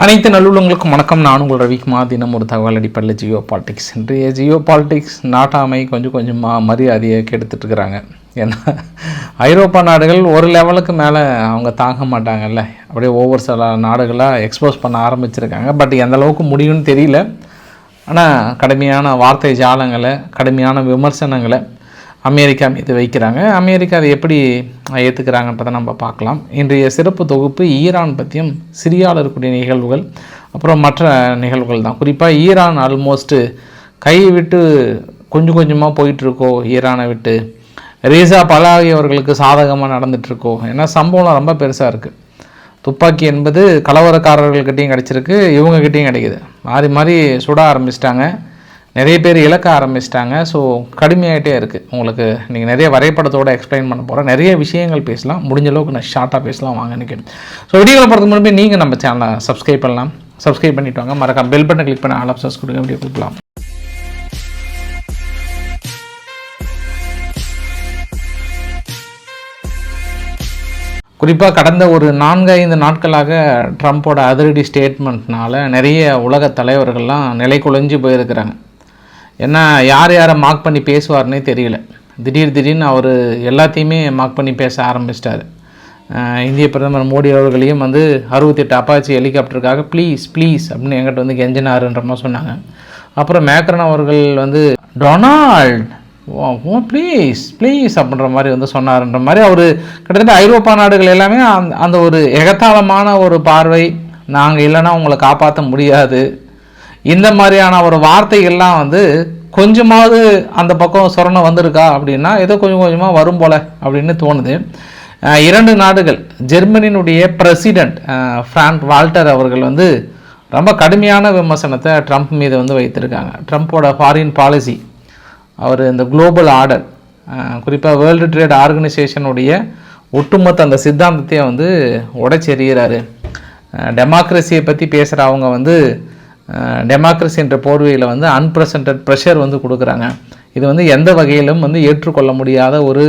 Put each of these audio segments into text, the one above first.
அனைத்து நல்லுள்ளங்களுக்கும் வணக்கம். நான் உங்கள் ரவிக்குமார். தினம் ஒரு தகவல் அடிப்படையில் ஜியோ பாலிடிக்ஸ். இன்றைய ஜியோ பாலிடிக்ஸ் நாட்டாமை கொஞ்சம் கொஞ்சமாக மரியாதையை கெடுத்துட்டு இருக்கிறாங்க. ஏன்னா ஐரோப்பா நாடுகள் ஒரு லெவலுக்கு மேலே அவங்க தாங்க மாட்டாங்கல்ல, அப்படியே ஒவ்வொரு சில நாடுகளாக எக்ஸ்போஸ் பண்ண ஆரம்பிச்சிருக்காங்க. பட் எந்த அளவுக்கு முடியும்னு தெரியல. ஆனால் கடுமையான வார்த்தை ஜாலங்களை, கடுமையான விமர்சனங்களை அமெரிக்கா மீது வைக்கிறாங்க. அமெரிக்கா அதை எப்படி ஏற்றுக்கிறாங்கன்றதை நம்ம பார்க்கலாம். இன்றைய சிறப்பு தொகுப்பு ஈரான் பற்றியும், சிரியாவில் இருக்கக்கூடிய நிகழ்வுகள், அப்புறம் மற்ற நிகழ்வுகள் தான். குறிப்பாக ஈரான் ஆல்மோஸ்ட்டு கை விட்டு கொஞ்சம் கொஞ்சமாக போயிட்டுருக்கோ, ஈரானை விட்டு ரீசா பலாகி அவர்களுக்கு சாதகமாக நடந்துகிட்ருக்கோ. ஏன்னா சம்பவம் ரொம்ப பெருசாக இருக்குது. துப்பாக்கி என்பது கலவரக்காரர்கள்கிட்டையும் கிடச்சிருக்கு, இவங்ககிட்டையும் கிடைக்கிது. மாறி மாறி சுட ஆரம்பிச்சிட்டாங்க, நிறைய பேர் இழக்க ஆரம்பிச்சிட்டாங்க. ஸோ கடுமையாகிட்டே இருக்குது. உங்களுக்கு நீங்கள் நிறைய வரைபடத்தோடு எக்ஸ்பிளைன் பண்ண போகிறேன். நிறைய விஷயங்கள் பேசலாம், முடிஞ்ச அளவுக்கு நான் ஷார்ட்டாக பேசலாம் வாங்க நினைக்கிறேன். ஸோ வீடியோவில் போகிறதுக்கு முன்னாடி நீங்கள் நம்ம சேனலை சப்ஸ்கிரைப் பண்ணலாம். சப்ஸ்கிரைப் பண்ணிட்டு வாங்க. மறக்காம பெல் பட்டன் கிளிக் பண்ண ஆல் ஆப்ஷன்ஸ் கொடுங்க. வீடியோ கொடுக்கலாம். குறிப்பாக கடந்த ஒரு 4-5 நாட்களாக ட்ரம்ப்போட அதிரடி ஸ்டேட்மெண்ட்னால நிறைய உலக தலைவர்கள்லாம் நிலை குலைஞ்சு போயிருக்கிறாங்க. ஏன்னா யார் யாரை மார்க் பண்ணி பேசுவார்னே தெரியல. திடீர்னு அவர் எல்லாத்தையுமே மார்க் பண்ணி பேச ஆரம்பிச்சிட்டார். இந்திய பிரதமர் மோடி அவர்களையும் 68 அப்பாச்சி ஹெலிகாப்டருக்காக ப்ளீஸ் அப்படின்னு என்கிட்ட கெஞ்சினாருன்ற மாதிரி சொன்னாங்க. அப்புறம் மேக்ரன் அவர்கள் டொனால்ட் ப்ளீஸ் அப்படின்ற மாதிரி சொன்னார்ன்ற மாதிரி அவர் கிட்டத்தட்ட ஐரோப்பா நாடுகள் எல்லாமே அந்த ஒரு எகத்தாளமான ஒரு பார்வை, நாங்கள் இல்லைன்னா உங்களை காப்பாற்ற முடியாது, இந்த மாதிரியான ஒரு வார்த்தைகள்லாம் கொஞ்சமாவது அந்த பக்கம் சொரணை வந்திருக்கா அப்படின்னா ஏதோ கொஞ்சமாக வரும் போல அப்படின்னு தோணுது. 2 நாடுகள், ஜெர்மனியினுடைய பிரசிடெண்ட் ஃப்ராங்க் வால்டர் அவர்கள் ரொம்ப கடுமையான விமர்சனத்தை ட்ரம்ப் மீது வைத்திருக்காங்க. ட்ரம்ப்போட ஃபாரின் பாலிசி, அவர் இந்த குளோபல் ஆர்டர், குறிப்பாக வேர்ல்டு ட்ரேட் ஆர்கனைசேஷனுடைய ஒட்டுமொத்த அந்த சித்தாந்தத்தையே உடைச்செறிகிறாரு. டெமோக்ரஸியை பற்றி பேசுகிற அவங்க டெமோக்ரஸி என்ற போர்வையில் அன்பிரசன்டட் ப்ரெஷர் கொடுக்குறாங்க. இது எந்த வகையிலும் ஏற்றுக்கொள்ள முடியாத ஒரு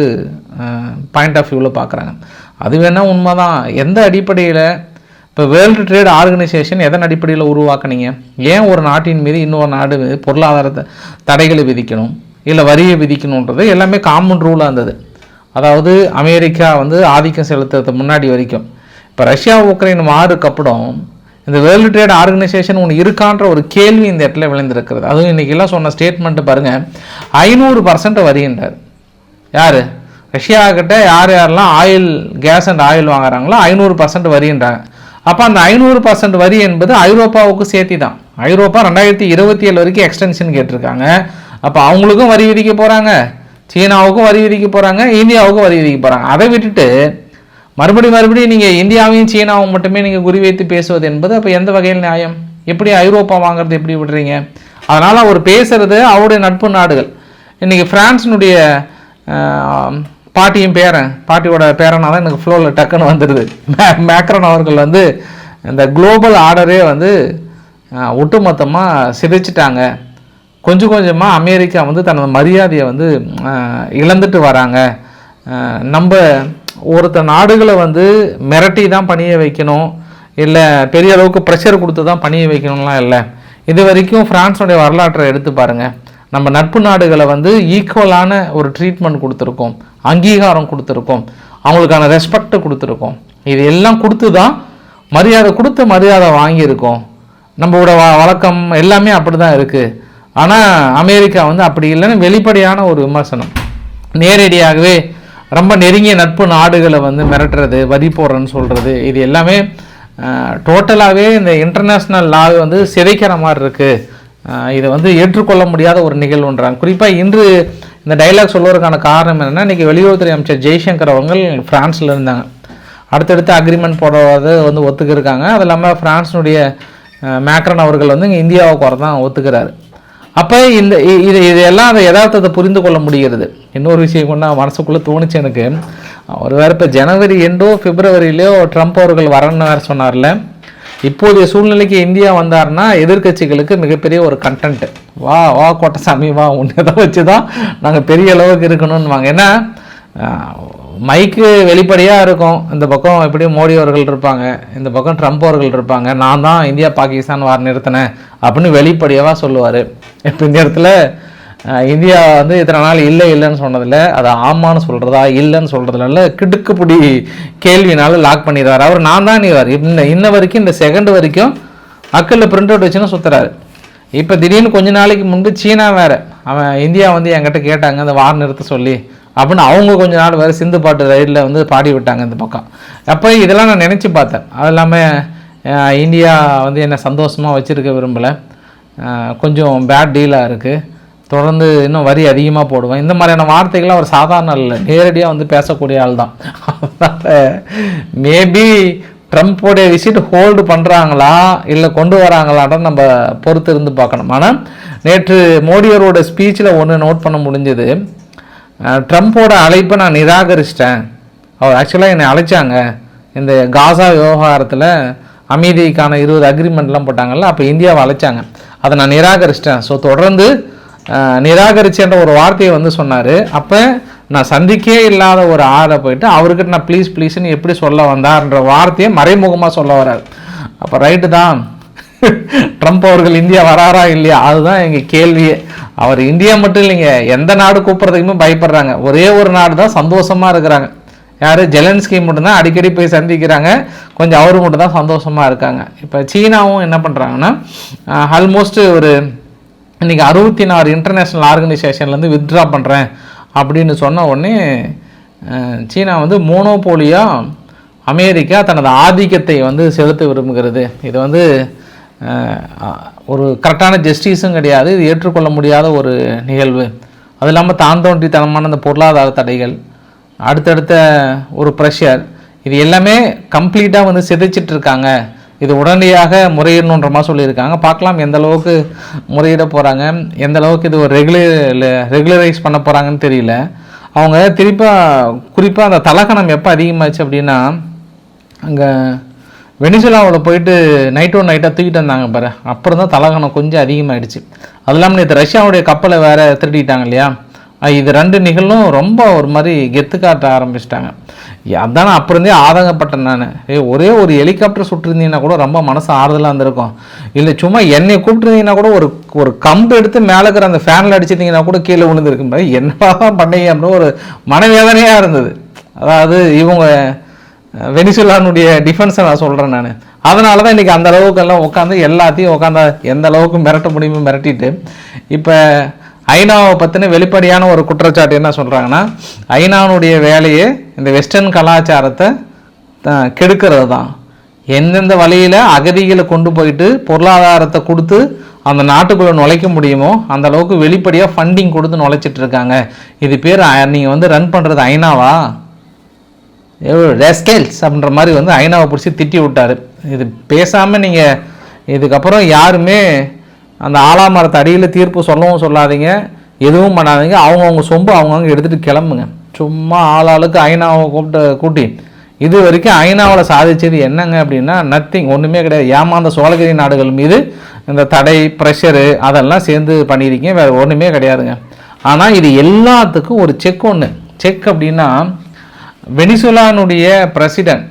பாயிண்ட் ஆஃப் வியூவில் பார்க்குறாங்க. அது வேணால் உண்மை தான். எந்த அடிப்படையில் இப்போ வேர்ல்டு ட்ரேட் ஆர்கனைசேஷன் எதன் அடிப்படையில் உருவாக்குனீங்க? ஏன் ஒரு நாட்டின் மீது இன்னொரு நாடு பொருளாதார தடைகளை விதிக்கணும், இல்லை வரியை விதிக்கணுன்றது எல்லாமே காமன் ரூலாக இருந்தது. அதாவது அமெரிக்கா ஆதிக்கம் செலுத்துறதுக்கு முன்னாடி வரைக்கும். இப்போ ரஷ்யா உக்ரைன் வாருக்கு அப்புறம் இந்த வேர்ல்டு ட்ரேட் ஆர்கனைசேஷன் ஒன்று இருக்கான்ற ஒரு கேள்வி இந்த இடத்துல விளைந்திருக்கிறது. அதுவும் இன்றைக்கெல்லாம் சொன்ன ஸ்டேட்மெண்ட்டு பாருங்கள், 500% வரின்றார். யார்? ரஷ்யாக்கிட்ட யாரெல்லாம் கேஸ் அண்ட் ஆயில் வாங்குறாங்களோ 500% வரின்றாங்க. அப்போ அந்த 500% வரி என்பது ஐரோப்பாவுக்கு சேர்த்தி தான். ஐரோப்பா 2027 வரைக்கும் எக்ஸ்டென்ஷன் கேட்டிருக்காங்க. அப்போ அவங்களுக்கும் வரி விதிக்க போகிறாங்க, சீனாவுக்கும் வரி விதிக்க போகிறாங்க, இந்தியாவுக்கும் வரி விதிக்க போகிறாங்க. அதை விட்டுட்டு மறுபடியும் நீங்கள் இந்தியாவையும் சீனாவும் மட்டுமே நீங்கள் குறிவைத்து பேசுவது என்பது அப்போ எந்த வகையில் நியாயம்? எப்படி ஐரோப்பா வாங்குறது எப்படி விடுறீங்க? அதனால் அவர் பேசுகிறது அவருடைய நட்பு நாடுகள். இன்றைக்கி ஃப்ரான்ஸினுடைய பாட்டியோட பேரனாக தான் எனக்கு ஃப்ளோவில் டக்குன்னு வந்துடுது. மேக்ரன் அவர்கள் இந்த குளோபல் ஆர்டரே ஒட்டுமொத்தமாக சிதைச்சிட்டாங்க. கொஞ்சமாக அமெரிக்கா தனது மரியாதையை இழந்துட்டு வராங்க. நம்ம ஒருத்த நாடுகளை மிரட்டி தான் பணிய வைக்கணும், இல்லை பெரிய அளவுக்கு ப்ரெஷர் கொடுத்து தான் பணிய வைக்கணும்லாம் இல்லை. இது வரைக்கும் ஃப்ரான்ஸுடைய வரலாற்றை எடுத்து பாருங்கள். நம்ம நட்பு நாடுகளை ஈக்குவலான ஒரு ட்ரீட்மெண்ட் கொடுத்துருக்கோம், அங்கீகாரம் கொடுத்துருக்கோம், அவங்களுக்கான ரெஸ்பெக்ட் கொடுத்துருக்கோம். இது எல்லாம் கொடுத்து தான் மரியாதை வாங்கியிருக்கோம். நம்மளோட வழக்கம் எல்லாமே அப்படி தான் இருக்குது. ஆனால் அமெரிக்கா அப்படி இல்லைன்னு வெளிப்படையான ஒரு விமர்சனம். நேரடியாகவே ரொம்ப நெருங்கிய நட்பு நாடுகளை மிரட்டுறது, வரி போடுறன்னு சொல்கிறது, இது எல்லாமே டோட்டலாகவே இந்த இன்டர்நேஷ்னல் லாவை சிதைக்கிற மாதிரி இருக்குது. இதை ஏற்றுக்கொள்ள முடியாத ஒரு நிகழ்வுன்றாங்க. குறிப்பாக இன்று இந்த டைலாக் சொல்வதற்கான காரணம் என்னென்னா, இன்றைக்கி வெளியுறவுத்துறை அமைச்சர் ஜெய்சங்கர் அவர்கள் ஃப்ரான்ஸில் இருந்தாங்க. அடுத்தடுத்து அக்ரிமெண்ட் போடுறதை ஒத்துக்கிருக்காங்க. அது இல்லாமல் ஃப்ரான்ஸினுடைய மேக்ரன் அவர்கள் இங்கே இந்தியாவுக்கு வரதான் ஒத்துக்கிறாரு. அப்போ இதெல்லாம் அதை யதார்த்தத்தை புரிந்து கொள்ள முடிகிறது. இன்னொரு விஷயம் கொண்டா மனசுக்குள்ளே தோணுச்சு எனக்கு. அவர் வேறு இப்போ ஜனவரி எண்டோ பிப்ரவரியிலையோ ட்ரம்ப் அவர்கள் வரணுன்னு வேறு சொன்னார்ல. இப்போதைய சூழ்நிலைக்கு இந்தியா வந்தார்னா எதிர்கட்சிகளுக்கு மிகப்பெரிய ஒரு கண்டென்ட். வா கோட்டசாமி வா, உன்னை தான் வச்சு தான் நாங்கள் பெரிய அளவுக்கு இருக்கணும்னுவாங்க. ஏன்னா மைக்கு வெளிப்படையாக இருக்கும். இந்த பக்கம் எப்படியும் மோடி அவர்கள் இருப்பாங்க, இந்த பக்கம் ட்ரம்ப் அவர்கள் இருப்பாங்க. நான் தான் இந்தியா பாகிஸ்தான் வார் நிறுத்தினேன் அப்படின்னு வெளிப்படையாக சொல்லுவார். இப்போ இந்த இடத்துல இந்தியா வந்து இத்தனை நாள் இல்லைன்னு சொன்னதில்ல, அதை ஆமான்னு சொல்கிறதா இல்லைன்னு சொல்கிறதுல கிடுக்குப்பிடி கேள்வினால லாக் பண்ணிடுவார். அவர் நான் தான் நீவார் இன்ன வரைக்கும், இந்த செகண்ட் வரைக்கும் அக்கில் பிரிண்ட் அவுட் வச்சுன்னு சுற்றுறாரு. இப்போ திடீர்னு கொஞ்ச நாளைக்கு முன்பு சீனா வேறு அவன் இந்தியா வந்து என்கிட்ட கேட்டாங்க அந்த வார் நிறுத்த சொல்லி அப்படின்னு அவங்க கொஞ்ச நாள் வேறு சிந்து பாட்டு ரயிலில் வந்து பாடி விட்டாங்க இந்த பக்கம். அப்போ இதெல்லாம் நான் நினச்சி பார்த்தேன். அது இல்லாமல் இந்தியா வந்து என்னை சந்தோஷமாக வச்சுருக்க விரும்பலை, கொஞ்சம் பேட் டீலாக இருக்குது, தொடர்ந்து இன்னும் வரி அதிகமாக போடுவேன், இந்த மாதிரியான வார்த்தைகள்லாம் அவர் சாதாரண இல்லை, நேரடியாக வந்து பேசக்கூடிய ஆள் தான். அதனால் மேபி ட்ரம்ப்போடைய விசிட் ஹோல்டு பண்ணுறாங்களா இல்லை கொண்டு வராங்களான்னு நம்ம பொறுத்து இருந்து பார்க்கணும். ஆனால் நேற்று மோடியோட ஸ்பீச்சில் ஒன்று நோட் பண்ண முடிஞ்சது, ட்ரம்ப்போட அழைப்பை நான் நிராகரிச்சிட்டேன். அவர் ஆக்சுவலாக என்னை அழைச்சாங்க இந்த காசா விவகாரத்தில் அமைதிக்கான 20 அக்ரிமெண்ட்லாம் போட்டாங்கல்ல, அப்போ இந்தியாவை அழைச்சாங்க, அதை நான் நிராகரிச்சிட்டேன். ஸோ தொடர்ந்து நிராகரிச்சேன்ற ஒரு வார்த்தையை வந்து சொன்னார். அப்போ நான் சந்திக்கே இல்லாத ஒரு ஆளை போயிட்டு அவர்கிட்ட நான் ப்ளீஸ்ன்னு எப்படி சொல்ல வந்தார்ன்ற வார்த்தையை மறைமுகமாக சொல்ல வர்றார். அப்போ ரைட்டு தான், ட்ரம்ப் அவர்கள் இந்தியா வராரா இல்லையா, அதுதான் எங்கள் கேள்வியே. அவர் இந்தியா மட்டும் இல்லைங்க, எந்த நாடு கூப்பிட்றதுக்குமே பயப்படுறாங்க. ஒரே ஒரு நாடு தான் சந்தோஷமாக இருக்கிறாங்க, யார் ஜெலன்ஸ்கி மட்டும்தான் அடிக்கடி போய் சந்திக்கிறாங்க, கொஞ்சம் அவரு மட்டும் தான் சந்தோஷமாக இருக்காங்க. இப்போ சீனாவும் என்ன பண்ணுறாங்கன்னா ஆல்மோஸ்ட் ஒரு இன்றைக்கி 64 இன்டர்நேஷ்னல் ஆர்கனைசேஷன்லேருந்து வித்ட்ரா பண்ணுறேன் அப்படின்னு சொன்ன உடனே சீனா வந்து மோனோபோலியாக அமெரிக்கா தனது ஆதிக்கத்தை வந்து செலுத்த விரும்புகிறது. இது வந்து ஒரு கரெக்டான ஜஸ்டிஸும் கிடையாது, இது ஏற்றுக்கொள்ள முடியாத ஒரு நிகழ்வு. அது இல்லாமல் தாந்தோன்றித்தனமான அந்த பொருளாதார தடைகள், அடுத்தடுத்த ஒரு ப்ரெஷர், இது எல்லாமே கம்ப்ளீட்டாக வந்து சிதைச்சிட்ருக்காங்க. இது உடனடியாக முறையிடணுன்ற மாதிரி சொல்லியிருக்காங்க. பார்க்கலாம் எந்த அளவுக்கு முறையிட போகிறாங்க, எந்த அளவுக்கு இது ஒரு ரெகுலரைஸ் பண்ண போகிறாங்கன்னு தெரியல. அவங்க குறிப்பாக அந்த தலகணம் எப்போ அதிகமாச்சு அப்படின்னா, அங்கே வெனிசுலாவில் போயிட்டு நைட்டாக தூக்கிட்டு வந்தாங்க பாரு, அப்புறம் தான் தலகணம் கொஞ்சம் அதிகமாகிடுச்சு. அது இல்லாமல் நேற்று ரஷ்யாவுடைய கப்பலை வேறு திருடிட்டாங்க இல்லையா, இது 2 நிகழ்வும் ரொம்ப ஒரு மாதிரி கெத்து காட்ட ஆரம்பிச்சிட்டாங்க. அதான் நான் அப்புறந்தே ஆதங்கப்பட்டேன். நான் ஒரே ஒரு ஹெலிகாப்டர் சுட்டிருந்தீங்கன்னா கூட ரொம்ப மனசு ஆறுதலாக இருந்திருக்கும். இல்லை சும்மா என்னை கூப்பிட்டுருந்தீங்கன்னா கூட ஒரு கம்பு எடுத்து மேலே இருக்கிற அந்த ஃபேனில் அடிச்சிருந்தீங்கன்னா கூட கீழே விழுந்துருக்கு. என்னதான் பண்ணீங்க அப்படின்னு ஒரு மனவேதனையாக இருந்தது. அதாவது இவங்க வெனிசுலானுடைய டிஃபென்ஸை நான் சொல்கிறேன் நான். அதனால தான் இன்றைக்கி அந்த அளவுக்கெல்லாம் உட்காந்து எல்லாத்தையும் எந்த அளவுக்கு மிரட்ட முடியுமோ மிரட்டிட்டு, இப்போ ஐநாவை பற்றின வெளிப்படையான ஒரு குற்றச்சாட்டு என்ன சொல்கிறாங்கன்னா, ஐநாவுடைய வேலையே இந்த வெஸ்டர்ன் கலாச்சாரத்தை கெடுக்கிறது தான். எந்தெந்த வழியில் அகதிகளை கொண்டு போயிட்டு பொருளாதாரத்தை கொடுத்து அந்த நாட்டுக்குள்ளே நுழைக்க முடியுமோ அந்த அளவுக்கு வெளிப்படையாக ஃபண்டிங் கொடுத்து நுழைச்சிட்ருக்காங்க. இது பேர் நீங்கள் வந்து ரன் பண்ணுறது ஐநாவா, ரெஸ்கேல்ஸ் அப்படின்ற மாதிரி வந்து ஐநாவை பிடிச்சி திட்டி விட்டார். இது பேசாமல் நீங்கள் இதுக்கப்புறம் யாருமே அந்த ஆலாமரத்து அடியில் தீர்ப்பு சொல்லவும் சொல்லாதீங்க, எதுவும் பண்ணாதீங்க. அவங்கவுங்க சொம்பு அவங்கவுங்க எடுத்துகிட்டு கிளம்புங்க. சும்மா ஆளாளுக்கு ஐநாவை கூட்டி இது வரைக்கும் ஐநாவில் சாதிச்சது என்னங்க அப்படின்னா நத்திங், ஒன்றுமே கிடையாது. ஏமாந்த சோழகிரி நாடுகள் மீது இந்த தடை ப்ரெஷரு அதெல்லாம் சேர்ந்து பண்ணியிருக்கீங்க, வேறு ஒன்றுமே கிடையாதுங்க. ஆனால் இது எல்லாத்துக்கும் ஒரு செக் அப்படின்னா, வெனிசுலானுடைய பிரசிடென்ட்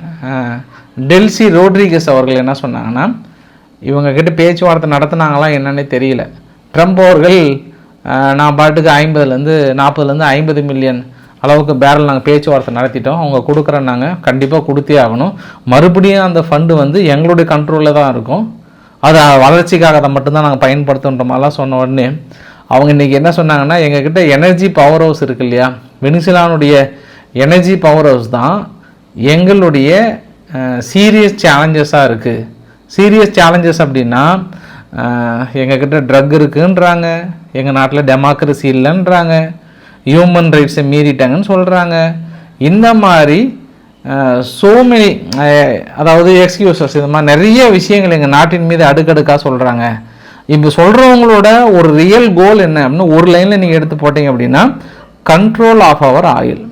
டெல்சி ரோட்ரிகஸ் அவர்கள் என்ன சொன்னாங்கன்னா, இவங்கக்கிட்ட பேச்சுவார்த்தை நடத்தினாங்களா என்னன்னே தெரியல. ட்ரம்ப் அவர்கள் நான் பாட்டுக்கு 40 50 மில்லியன் அளவுக்கு பேரல் நாங்கள் பேச்சுவார்த்தை நடத்திட்டோம், அவங்க கொடுக்குறேன்னாங்க, கண்டிப்பாக கொடுத்தே ஆகணும், மறுபடியும் அந்த ஃபண்டு வந்து எங்களுடைய கண்ட்ரோலில் தான் இருக்கும், அது வளர்ச்சிக்காக அதை மட்டும்தான் நாங்கள் பயன்படுத்துன்ற மாதிரிலாம் சொன்ன உடனே அவங்க இன்றைக்கி என்ன சொன்னாங்கன்னா, எங்ககிட்ட எனர்ஜி பவர் ஹவுஸ் இருக்குது இல்லையா, வெனிசுலானுடைய எனர்ஜி பவர் ஹவுஸ் தான் எங்களுடைய சீரியஸ் சேலஞ்சஸாக இருக்குது. சீரியஸ் சேலஞ்சஸ் அப்படின்னா, எங்ககிட்ட ட்ரக் இருக்குன்றாங்க, எங்கள் நாட்டில் டெமோக்ரஸி இல்லைன்றாங்க, ஹியூமன் ரைட்ஸை மீறிட்டாங்கன்னு சொல்கிறாங்க. இந்த மாதிரி மெனி அதாவது எக்ஸ்கியூசஸ், இது மாதிரி நிறைய விஷயங்கள் எங்கள் நாட்டின் மீது அடுக்கடுக்காக சொல்கிறாங்க. இப்போ சொல்கிறவங்களோட ஒரு ரியல் கோல் என்ன அப்படின்னு ஒரு லைனில் நீங்கள் எடுத்து போட்டிங்க அப்படின்னா, கண்ட்ரோல் ஆஃப் அவர் ஆயில்.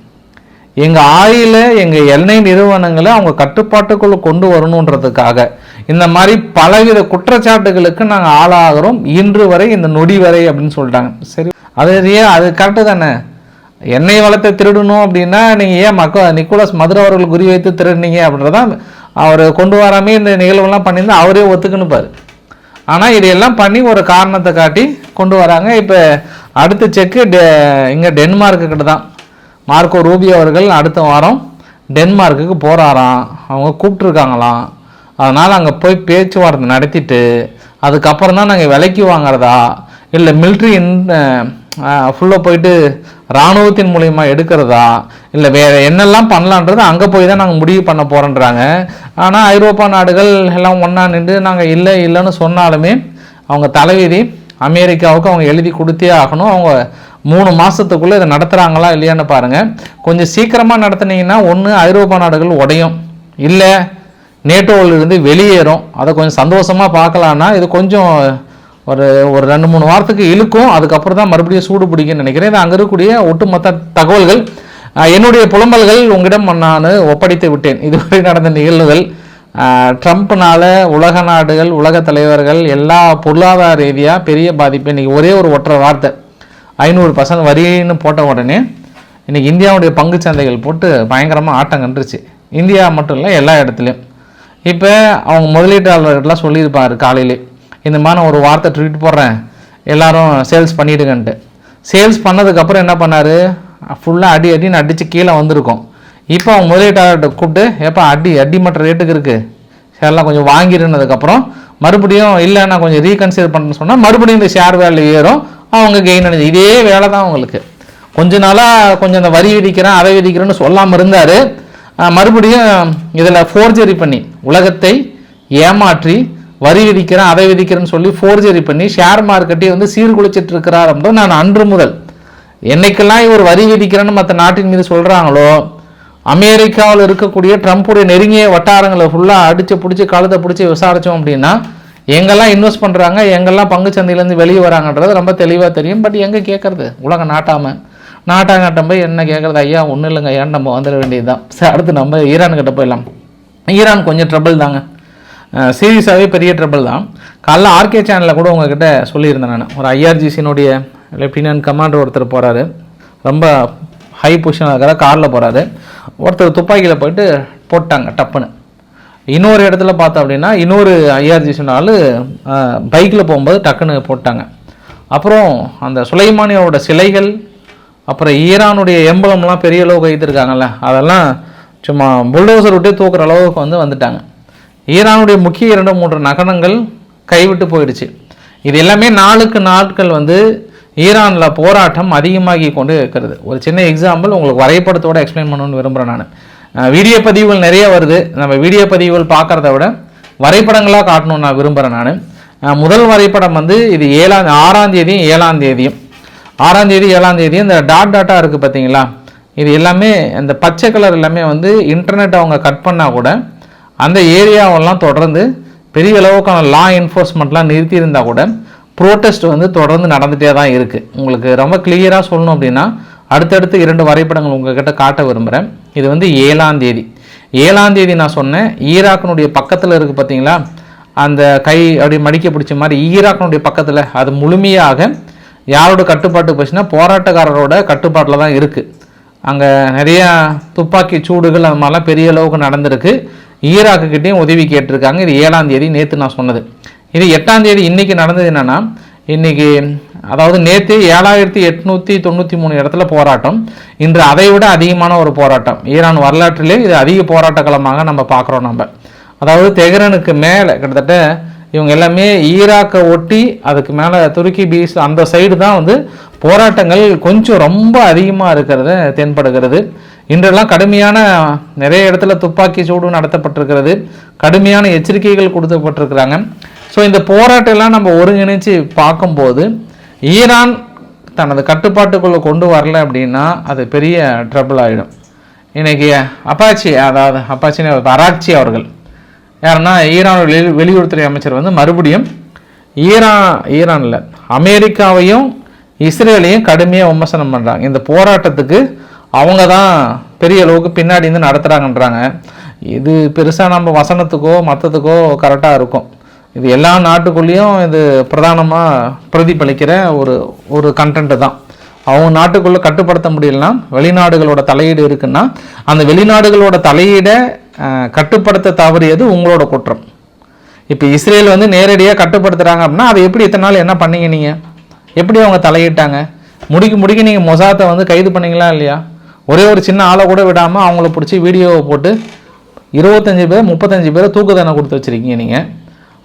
எங்கள் ஆயிலை எங்கள் எண்ணெய் நிறுவனங்களை அவங்க கட்டுப்பாட்டுக்குள்ளே கொண்டு வரணுன்றதுக்காக இந்த மாதிரி பலவித குற்றச்சாட்டுகளுக்கு நாங்கள் ஆளாகிறோம் இன்று வரை, இந்த நொடி வரை அப்படின்னு சொல்லிட்டாங்க. சரி, அது கரெக்டு தானே. எண்ணெய் வளத்தை திருடணும் அப்படின்னா நீங்கள் ஏன் நிக்கோலஸ் மதுரை அவர்கள் குறி வைத்து திருடுனீங்க அப்படின்றதான் அவர் கொண்டு வராமே இந்த நிகழ்வுலாம் பண்ணியிருந்தா அவரே ஒத்துக்கணுப்பார். ஆனால் இதையெல்லாம் பண்ணி ஒரு காரணத்தை காட்டி கொண்டு வராங்க. இப்போ அடுத்த செக்கு இங்கே டென்மார்க்கு கிட்ட தான். மார்க்கோ ரூபியோ அவர்கள் அடுத்த வாரம் டென்மார்க்குக்கு போகிறாராம். அவங்க கூப்பிட்ருக்காங்களாம். அதனால் அங்கே போய் பேச்சுவார்த்தை நடத்திட்டு அதுக்கப்புறம் தான் நாங்கள் விலைக்கு வாங்கிறதா இல்லை மிலிட்ரி ஃபுல்லாக போயிட்டு இராணுவத்தின் மூலயமா எடுக்கிறதா இல்லை வேறு என்னெல்லாம் பண்ணலான்றது அங்கே போய் தான் நாங்கள் முடிவு பண்ண போகிறோன்றாங்க. ஆனால் ஐரோப்பா நாடுகள் எல்லாம் ஒன்றா நின்று நாங்கள் இல்லைன்னு சொன்னாலுமே அவங்க தலைவிதி அமெரிக்காவுக்கு அவங்க எழுதி கொடுத்தே ஆகணும். அவங்க 3 மாதத்துக்குள்ளே இதை நடத்துகிறாங்களா இல்லையான்னு பாருங்கள். கொஞ்சம் சீக்கிரமாக நடத்துனீங்கன்னா ஒன்று ஐரோப்பா நாடுகள் உடையும், இல்லை நேட்டோவிலிருந்து வெளியேறும். அதை கொஞ்சம் சந்தோஷமாக பார்க்கலான்னா இது கொஞ்சம் ஒரு 2-3 வாரத்துக்கு இழுக்கும். அதுக்கப்புறம் தான் மறுபடியும் சூடு பிடிக்குன்னு நினைக்கிறேன். இது அங்கே இருக்கக்கூடிய ஒட்டுமொத்த தகவல்கள், என்னுடைய புலம்பல்கள் உங்களிடம் நான் ஒப்படைத்து விட்டேன். இதுவரை நடந்த நிகழ்வுகள், ட்ரம்ப்னால உலக நாடுகள் உலக தலைவர்கள் எல்லா பொருளாதார ரீதியாக பெரிய பாதிப்பு. இன்றைக்கி ஒரே ஒரு ஒற்றை வார்த்தை 500% வரின்னு போட்ட உடனே இன்றைக்கி இந்தியாவுடைய பங்கு சந்தைகள் போட்டு பயங்கரமாக ஆட்டம் கண்டுருச்சு. இந்தியா மட்டும் இல்லை, எல்லா இடத்துலையும். இப்போ அவங்க முதலீட்டாளர்கள்லாம் சொல்லியிருப்பார் காலையிலே, இந்த மாதிரி நான் ஒரு வார்த்தை ட்வீட் போடுறேன், எல்லோரும் சேல்ஸ் பண்ணிவிடுங்கன்ட்டு. சேல்ஸ் பண்ணதுக்கப்புறம் என்ன பண்ணார், ஃபுல்லாக அடின்னு அடித்து கீழே வந்திருக்கும். இப்போ அவங்க முதலீட்டாளர்கிட்ட கூப்பிட்டு எப்போ அடி மற்ற ரேட்டுக்கு இருக்குது ஷேர்லாம் கொஞ்சம் வாங்கிருந்ததுக்கப்புறம் மறுபடியும் இல்லை நான் கொஞ்சம் ரீகன்சிடர் பண்ணுறேன்னு சொன்னால் மறுபடியும் இந்த ஷேர் வேலை ஏறும், அவங்க கெயின் அடைஞ்சு. இதே வேலை தான் அவங்களுக்கு. கொஞ்ச நாளாக கொஞ்சம் அந்த வரி விதிக்கிறேன் அதை விதிக்கிறேன்னு சொல்லாமல் இருந்தார். மறுபடியும் இதில் ஃபோர்ஜரி பண்ணி உலகத்தை ஏமாற்றி வரி விதிக்கிறேன் அதை விதிக்கிறேன்னு சொல்லி ஃபோர்ஜரி பண்ணி ஷேர் மார்க்கெட்டை வந்து சீர்குலைச்சிட்டு இருக்கிறார் அப்படின்றது நான் அன்று முதல் என்னைக்கெல்லாம் இவர் வரி விதிக்கிறேன்னு மற்ற நாட்டின் மீது சொல்கிறாங்களோ, அமெரிக்காவில் இருக்கக்கூடிய ட்ரம்ப்புடைய நெருங்கிய வட்டாரங்களை ஃபுல்லாக அடித்து பிடிச்சி கழுத்தை பிடிச்சி விசாரித்தோம் அப்படின்னா எங்கெல்லாம் இன்வெஸ்ட் பண்ணுறாங்க, எங்கெல்லாம் பங்கு சந்தையிலேருந்து வெளியே வராங்கன்றது ரொம்ப தெளிவாக தெரியும். பட் எங்கே கேட்குறது, உலகம் நாட்டாங்கட்டம் போய் என்ன கேட்குறது, ஐயா ஒன்றும் இல்லைங்க ஐயான்னு நம்ம வந்துட வேண்டியது தான். அடுத்து நம்ம ஈரான்கிட்ட போயிடலாம். ஈரான் கொஞ்சம் ட்ரபிள் தாங்க, சீரியஸாகவே பெரிய ட்ரபிள் தான். காலைல ஆர்கே சேனலில் கூட உங்ககிட்ட சொல்லியிருந்தேன் நான். ஒரு ஐஆர்ஜிசினுடைய லெப்டினன்ட் கமாண்டர் ஒருத்தர் போகிறாரு, ரொம்ப ஹை பொசிஷனாக இருக்கிற காரில் போகிறாரு. ஒருத்தர் துப்பாக்கியில் போயிட்டு போட்டாங்க டப்புன்னு. இன்னொரு இடத்துல பார்த்தோம் அப்படின்னா இன்னொரு ஐஆர்ஜிசினாலும் பைக்கில் போகும்போது டக்குன்னு போட்டாங்க. அப்புறம் அந்த சுலைமானியோட சிலைகள், அப்புறம் ஈரானுடைய எம்பளம்லாம் பெரிய அளவுக்கு வைத்திருக்காங்கல்ல, அதெல்லாம் சும்மா புல்டோசர் விட்டு தூக்குற அளவுக்கு வந்துட்டாங்க. ஈரானுடைய முக்கிய 2-3 நகரங்கள் கைவிட்டு போயிடுச்சு. இது எல்லாமே நாளுக்கு நாட்கள் ஈரானில் போராட்டம் அதிகமாகி கொண்டு இருக்கிறது. ஒரு சின்ன எக்ஸாம்பிள் உங்களுக்கு வரைபடத்தோடு எக்ஸ்பிளைன் பண்ணணும்னு விரும்புகிறேன். நான் வீடியோ பதிவுகள் நிறைய வருது, நம்ம வீடியோ பதிவுகள் பார்க்குறத விட வரைபடங்களாக காட்டணும்னு நான் விரும்புகிறேன். நான் முதல் வரைபடம் இது 6ஆம் தேதியும் 7ஆம் தேதியும் 6ஆம் தேதி 7ஆம் தேதி இந்த டாட்டா இருக்குது பார்த்தீங்களா, இது எல்லாமே இந்த பச்சை கலர் எல்லாமே இன்டர்நெட் அவங்க கட் பண்ணால் கூட அந்த ஏரியாவெல்லாம் தொடர்ந்து பெரிய அளவுக்கான லா என்ஃபோர்ஸ்மெண்ட்லாம் நிறுத்தியிருந்தால் கூட ப்ரோட்டஸ்ட் தொடர்ந்து நடந்துகிட்டே தான் இருக்குது. உங்களுக்கு ரொம்ப கிளியராக சொல்லணும் அப்படின்னா அடுத்தடுத்து 2 வரைபடங்கள் உங்கள்கிட்ட காட்ட விரும்புகிறேன். இது 7ஆம் தேதி 7ஆம் தேதி நான் சொன்னேன், ஈராக்கினுடைய பக்கத்தில் இருக்குது பார்த்தீங்களா, அந்த கை அப்படி மடிக்க பிடிச்ச மாதிரி ஈராக்கினுடைய பக்கத்தில் அது முழுமையாக யாரோட கட்டுப்பாட்டு போச்சுன்னா போராட்டக்காரரோட கட்டுப்பாட்டில் தான் இருக்குது. அங்கே நிறையா துப்பாக்கி சூடுகள் அது மாதிரிலாம் பெரிய அளவுக்கு நடந்திருக்கு. ஈராக்குக்கிட்டையும் உதவி கேட்டிருக்காங்க. இது 7ஆம் தேதி நேற்று நான் சொன்னது. இது 8ஆம் தேதி இன்றைக்கி நடந்தது என்னென்னா, இன்றைக்கி அதாவது நேற்று 7893 இடத்துல போராட்டம், இன்று அதை விட அதிகமான ஒரு போராட்டம். ஈரான் வரலாற்றிலே இது அதிக போராட்ட களமாக நம்ம பார்க்குறோம். நம்ம அதாவது தெஹ்ரானுக்கு மேலே கிட்டத்தட்ட இவங்க எல்லாமே ஈராக்கை ஒட்டி அதுக்கு மேலே துருக்கி பீஸ் அந்த சைடு தான் போராட்டங்கள் கொஞ்சம் ரொம்ப அதிகமாக இருக்கிறத தென்படுகிறது. இன்றெல்லாம் கடுமையான நிறைய இடத்துல துப்பாக்கி சூடு நடத்தப்பட்டிருக்கிறது, கடுமையான எச்சரிக்கைகள் கொடுக்கப்பட்டிருக்கிறாங்க. ஸோ இந்த போராட்டம்லாம் நம்ம ஒருங்கிணைச்சு பார்க்கும்போது ஈரான் தனது கட்டுப்பாட்டுக்குள்ளே கொண்டு வரல அப்படின்னா அது பெரிய ட்ரபிள் ஆகிடும். இன்றைக்கி அப்பாச்சின்னு அராக்சி அவர்கள் யாருன்னா ஈரான் வெளியுறவுத்துறை அமைச்சர் மறுபடியும் ஈரானில் அமெரிக்காவையும் இஸ்ரேலையும் கடுமையாக விமர்சனம் பண்ணுறாங்க. இந்த போராட்டத்துக்கு அவங்க தான் பெரிய அளவுக்கு பின்னாடி நடத்துகிறாங்கன்றாங்க. இது பெருசாக நம்ம வசனத்துக்கோ மற்றத்துக்கோ கரெக்டாக இருக்கும். இது எல்லா நாட்டுக்குள்ளேயும் இது பிரதானமாக பிரதிபலிக்கிற ஒரு கண்டென்ட்டு தான். அவங்க நாட்டுக்குள்ளே கட்டுப்படுத்த முடியலன்னா வெளிநாடுகளோட தலையீடு இருக்குன்னா அந்த வெளிநாடுகளோட தலையீடை கட்டுப்படுத்த தவறியது உங்களோட குற்றம். இப்போ இஸ்ரேல் வந்து நேரடியாக கட்டுப்படுத்துகிறாங்க அப்படின்னா அதை எப்படி இத்தனை நாள் என்ன பண்ணீங்க நீங்கள்? எப்படி அவங்க தலையிட்டாங்க? முடிக்க நீங்கள் மொசாத்தை வந்து கைது பண்ணீங்களா இல்லையா? ஒரே ஒரு சின்ன ஆளை கூட விடாமல் அவங்கள பிடிச்சி வீடியோவை போட்டு 25 பேர் 35 பேரை தூக்கு தண்டனை கொடுத்து வச்சுருக்கீங்க நீங்கள்.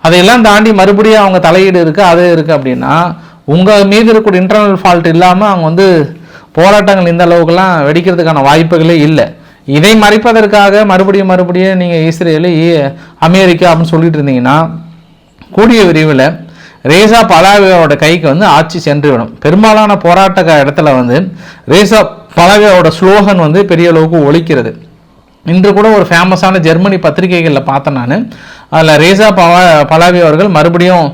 அதையெல்லாம் தாண்டி மறுபடியும் அவங்க தலையீடு இருக்குது அது இருக்குது அப்படின்னா உங்கள் மீது இருக்கக்கூடிய இன்டர்னல் ஃபால்ட் இல்லாமல் அவங்க வந்து போராட்டங்கள் இந்த அளவுக்குலாம் வெடிக்கிறதுக்கான வாய்ப்புகளே இல்லை. இதை மறைப்பதற்காக மறுபடியும் நீங்கள் இஸ்ரேலு அமெரிக்கா அப்படின்னு சொல்லிட்டு இருந்தீங்கன்னா கூடிய விரைவில் ரேசா பலாவியாவோட கைக்கு வந்து ஆட்சி சென்றுவிடும். பெரும்பாலான போராட்ட இடத்துல வந்து ரேசா பலாவியாவோட ஸ்லோகன் வந்து பெரிய அளவுக்கு ஒலிக்கிறது. இன்று கூட ஒரு ஃபேமஸான ஜெர்மனி பத்திரிகைகளில் பார்த்தேன் நான். அதில் ரேசா பலாவி அவர்கள் மறுபடியும்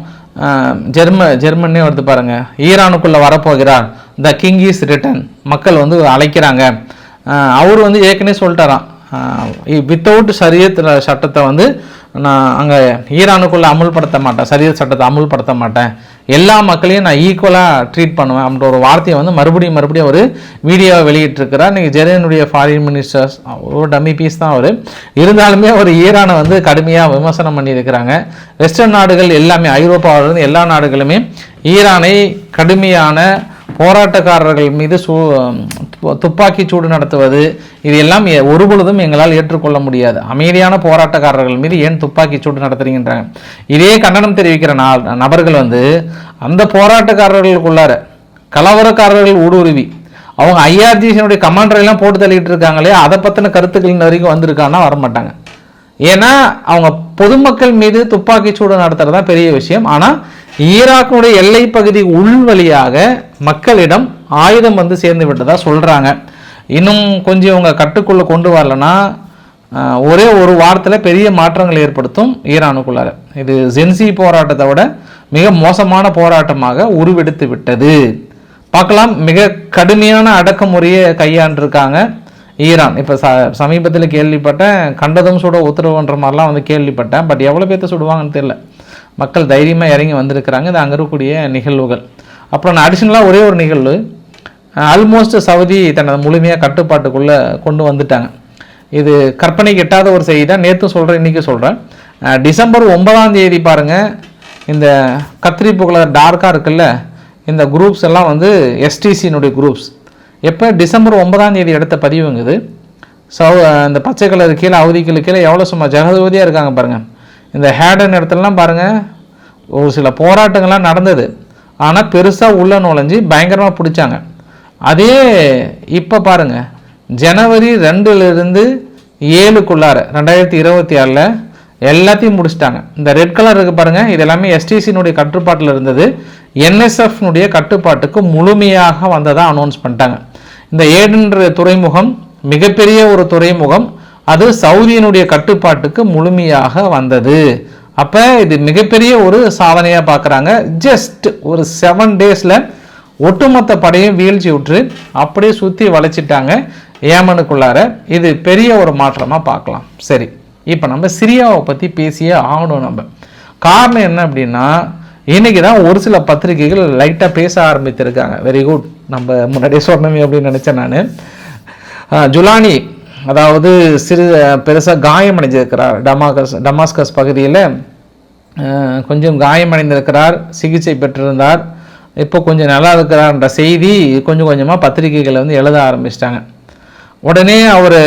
ஜெர்மனே வருது பாருங்கள், ஈரானுக்குள்ளே வரப்போகிறார், த கிங் இஸ் ரிட்டன், மக்கள் வந்து அழைக்கிறாங்க. அவர் வந்து ஏற்கனவே சொல்லிட்டாராம், வித்தவுட் சரியத் சட்டத்தை வந்து நான் அங்கே ஈரானுக்குள்ளே அமுல்படுத்த மாட்டேன், சரியத் சட்டத்தை அமுல்படுத்த மாட்டேன், எல்லா மக்களையும் நான் ஈக்குவலாக ட்ரீட் பண்ணுவேன் அப்படின்ற ஒரு வார்த்தையை வந்து மறுபடியும் ஒரு வீடியோவை வெளியிட்டிருக்கிறார். இன்றைக்கி ஜெர்மனியுடைய ஃபாரின் மினிஸ்டர்ஸ் ஒரு டம்மி பீஸ் தான் அவர். இருந்தாலுமே அவர் ஈரானை வந்து கடுமையாக விமர்சனம் பண்ணியிருக்கிறாங்க. வெஸ்டர்ன் நாடுகள் எல்லாமே, ஐரோப்பாவிலிருந்து எல்லா நாடுகளுமே ஈரானை கடுமையான போராட்டக்காரர்கள் மீது துப்பாக்கி சூடு நடத்துவது இது எல்லாம் ஒருபொழுதும் எங்களால் ஏற்றுக்கொள்ள முடியாது. அமைதியான போராட்டக்காரர்கள் மீது ஏன் துப்பாக்கி சூடு நடத்துறீங்கன்றாங்க. இதே கண்டனம் தெரிவிக்கிற நபர்கள் வந்து அந்த போராட்டக்காரர்களுக்குள்ளார கலவரக்காரர்கள் ஊடுருவி அவங்க ஐஆர்ஜிசியினுடைய கமாண்டரெல்லாம் போட்டு தள்ளிட்டு இருக்காங்களே, அதை பற்றின கருத்துக்கள் இந்த வரைக்கும் வந்திருக்கான்னா வரமாட்டாங்க. ஏன்னா அவங்க பொதுமக்கள் மீது துப்பாக்கி சூடு நடத்துறது தான் பெரிய விஷயம். ஆனால் ஈராக்கினுடைய எல்லை பகுதி உள் வழியாக மக்களிடம் ஆயுதம் வந்து சேர்ந்து விட்டதா சொல்கிறாங்க. இன்னும் கொஞ்சம் இவங்க கட்டுக்குள்ளே கொண்டு வரலன்னா ஒரே ஒரு வாரத்தில் பெரிய மாற்றங்கள் ஏற்படுத்தும் ஈரானுக்குள்ளார. இது ஜென்சி போராட்டத்தை விட மிக மோசமான போராட்டமாக உருவெடுத்து விட்டது. பார்க்கலாம், மிக கடுமையான அடக்குமுறையை கையாண்டிருக்காங்க ஈரான். இப்போ சமீபத்தில் கேள்விப்பட்டேன், கண்டதும் சுட உத்தரவுன்ற மாதிரிலாம் வந்து கேள்விப்பட்டேன். பட் எவ்வளோ பேர்த்த சுடுவாங்கன்னு தெரியல. மக்கள் தைரியமாக இறங்கி வந்திருக்கிறாங்க. இது அங்கே இருக்கக்கூடிய நிகழ்வுகள். அப்புறம் நான் அடிஷ்னலாக ஒரே ஒரு நிகழ்வு, ஆல்மோஸ்ட் சவுதி தனது முழுமையாக கட்டுப்பாட்டுக்குள்ளே கொண்டு வந்துட்டாங்க. இது கற்பனைக்கு எட்டாத ஒரு செய்தி தான். நேற்று சொல்கிறேன், இன்றைக்கி சொல்கிறேன். டிசம்பர் 9ஆம் தேதி பாருங்கள், இந்த கத்திரி புகழர் டார்க்காக இருக்குல்ல, இந்த குரூப்ஸ் எல்லாம் வந்து எஸ்டிசியினுடைய குரூப்ஸ் எப்போ டிசம்பர் 9ஆம் தேதி எடுத்த பதிவுங்குது. இந்த பச்சை கலர் கீழே அவதிக்கு கீழே எவ்வளோ சும்மா ஜெகதோதியாக இருக்காங்க பாருங்கள். இந்த ஹேடன் இடத்துலலாம் பாருங்கள் ஒரு சில போராட்டங்கள்லாம் நடந்தது. ஆனால் பெருசாக உள்ள நுழைஞ்சி பயங்கரமாக பிடிச்சாங்க. அதே இப்போ பாருங்கள், ஜனவரி 2லிருந்து 7க்குள்ளார 2024 எல்லாத்தையும் முடிச்சிட்டாங்க. இந்த ரெட் கலர் இருக்குது பாருங்கள், இது எல்லாமே எஸ்டிசியினுடைய கட்டுப்பாட்டில் இருந்தது. என்எஸ்எஃப்னுடைய கட்டுப்பாட்டுக்கு முழுமையாக வந்ததாக அனௌன்ஸ் பண்ணிட்டாங்க. இந்த ஏடென்ற துறைமுகம் மிகப்பெரிய ஒரு துறைமுகம், அது சவுதியினுடைய கட்டுப்பாட்டுக்கு முழுமையாக வந்தது. அப்போ இது மிகப்பெரிய ஒரு சாதனையாக பார்க்குறாங்க. ஜஸ்ட் ஒரு 7 டேஸில் ஒட்டுமொத்த படையும் வீழ்ச்சி விட்டு அப்படியே சுற்றி வளைச்சிட்டாங்க ஏமனுக்குள்ளார. இது பெரிய ஒரு மாற்றமாக பார்க்கலாம். சரி, இப்போ நம்ம சிரியாவை பற்றி பேசியே ஆகணும். நம்ம காரணம் என்ன அப்படின்னா, இன்றைக்கி தான் ஒரு சில பத்திரிகைகள் லைட்டாக பேச ஆரம்பித்திருக்காங்க. வெரி குட், நம்ம முன்னாடியே சொன்னமே அப்படின்னு நினச்சேன் நான். ஜுலானி அதாவது பெருசாக காயமடைஞ்சிருக்கிறார். டமாஸ்கஸ் பகுதியில் கொஞ்சம் காயமடைந்திருக்கிறார், சிகிச்சை பெற்றிருந்தார், இப்போ கொஞ்சம் நல்லா இருக்கிறார்ன்ற செய்தி கொஞ்சம் கொஞ்சமாக பத்திரிகைகளை வந்து எழுத ஆரம்பிச்சிட்டாங்க. உடனே அவர்